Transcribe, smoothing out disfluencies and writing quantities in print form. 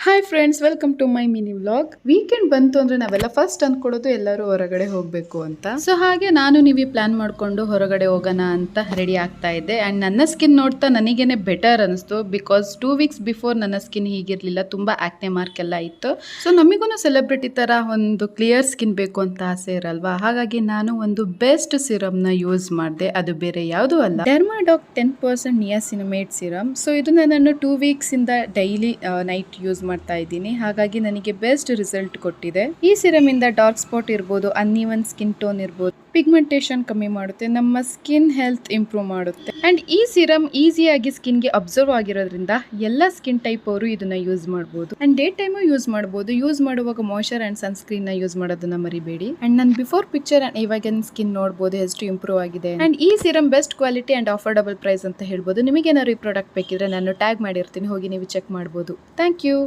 Hi friends, welcome to my mini vlog. Weekend ಬಂತು ಅಂದ್ರೆ ನಾವೆಲ್ಲ ಫಸ್ಟ್ ಅಂದ್ಕೊಡೋದು ಎಲ್ಲರೂ ಹೊರಗಡೆ ಹೋಗಬೇಕು ಅಂತ. ಸೊ ಹಾಗೆ ನಾನು ನೀವು ಪ್ಲಾನ್ ಮಾಡ್ಕೊಂಡು ಹೊರಗಡೆ ಹೋಗೋಣ ಅಂತ ರೆಡಿ ಆಗ್ತಾ ಇದ್ದೆ. ಅಂಡ್ ನನ್ನ ಸ್ಕಿನ್ ನೋಡ್ತಾ ನನಗೇನೆ ಬೆಟರ್ ಅನಿಸ್ತು. ಬಿಕಾಸ್ 2 ವೀಕ್ಸ್ ಬಿಫೋರ್ ನನ್ನ ಸ್ಕಿನ್ ಹೀಗಿರ್ಲಿಲ್ಲ, ತುಂಬಾ ಆಕ್ನೆ ಮಾರ್ಕ್ ಎಲ್ಲ ಇತ್ತು. ಸೊ ನಮಗೂ ಸೆಲೆಬ್ರಿಟಿ ತರ ಒಂದು ಕ್ಲಿಯರ್ ಸ್ಕಿನ್ ಬೇಕು ಅಂತ ಆಸೆ ಇರಲ್ವಾ. ಹಾಗಾಗಿ ನಾನು ಒಂದು ಬೆಸ್ಟ್ ಸಿರಮ್ ನ ಯೂಸ್ ಮಾಡಿದೆ. ಅದು ಬೇರೆ ಯಾವುದು ಅಲ್ಲ, ಡೆರ್ಮಾಡಾಕ್ 10% ನಿಯಾಸಿನಮೇಡ್ ಸಿರಮ್. ಸೊ ಇದನ್ನ ನಾನು 2 ವೀಕ್ಸ್ ಇಂದ ಡೈಲಿ ನೈಟ್ ಯೂಸ್ ಮಾಡ್ತಾ ಇದ್ದೀನಿ. ಹಾಗಾಗಿ ನನಗೆ ಬೆಸ್ಟ್ ರಿಸಲ್ಟ್ ಕೊಟ್ಟಿದೆ. ಈ ಸಿರಮ್ ಇಂದ ಡಾರ್ಕ್ ಸ್ಪಾಟ್ ಇರ್ಬೋದು, ಅನ್ಇವನ್ ಸ್ಕಿನ್ ಟೋನ್ ಇರ್ಬೋದು, ಪಿಗ್ಮೆಂಟೇಷನ್ ಕಮ್ಮಿ ಮಾಡುತ್ತೆ, ನಮ್ಮ ಸ್ಕಿನ್ ಹೆಲ್ತ್ ಇಂಪ್ರೂವ್ ಮಾಡುತ್ತೆ. ಅಂಡ್ ಈ ಸಿರಮ್ ಈಸಿಯಾಗಿ ಸ್ಕಿನ್ ಗೆ ಅಬ್ಸರ್ವ್ ಆಗಿರೋದ್ರಿಂದ ಎಲ್ಲ ಸ್ಕಿನ್ ಟೈಪ್ ಅವರು ಇದನ್ನ ಯೂಸ್ ಮಾಡಬಹುದು. ಅಂಡ್ ಡೇ ಟೈಮ್ ಯೂಸ್ ಮಾಡಬಹುದು. ಯೂಸ್ ಮಾಡುವಾಗ ಮಾಯ್ಚರ್ ಅಂಡ್ ಸನ್ಸ್ಕ್ರೀನ್ ನ ಯೂಸ್ ಮಾಡೋದನ್ನ ಮರಿಬೇಡಿ. ಅಂಡ್ ನನ್ನ ಬಿಫೋರ್ ಪಿಕ್ಚರ್ ಅಂಡ್ ಇವಾಗಿನ ಸ್ಕಿನ್ ನೋಡಬಹುದು ಎಷ್ಟು ಇಂಪ್ರೂವ್ ಆಗಿದೆ. ಅಂಡ್ ಈ serum best quality and affordable price ಅಂತ ಹೇಳ್ಬೋದು. ನಿಮಗೆ ಏನಾದ್ರು ಈ ಪ್ರಾಡಕ್ಟ್ ಬೇಕಿದ್ರೆ ನಾನು ಟ್ಯಾಗ್ ಮಾಡಿರ್ತೀನಿ, ಹೋಗಿ ನೀವು ಚೆಕ್ ಮಾಡಬಹುದು. Thank you.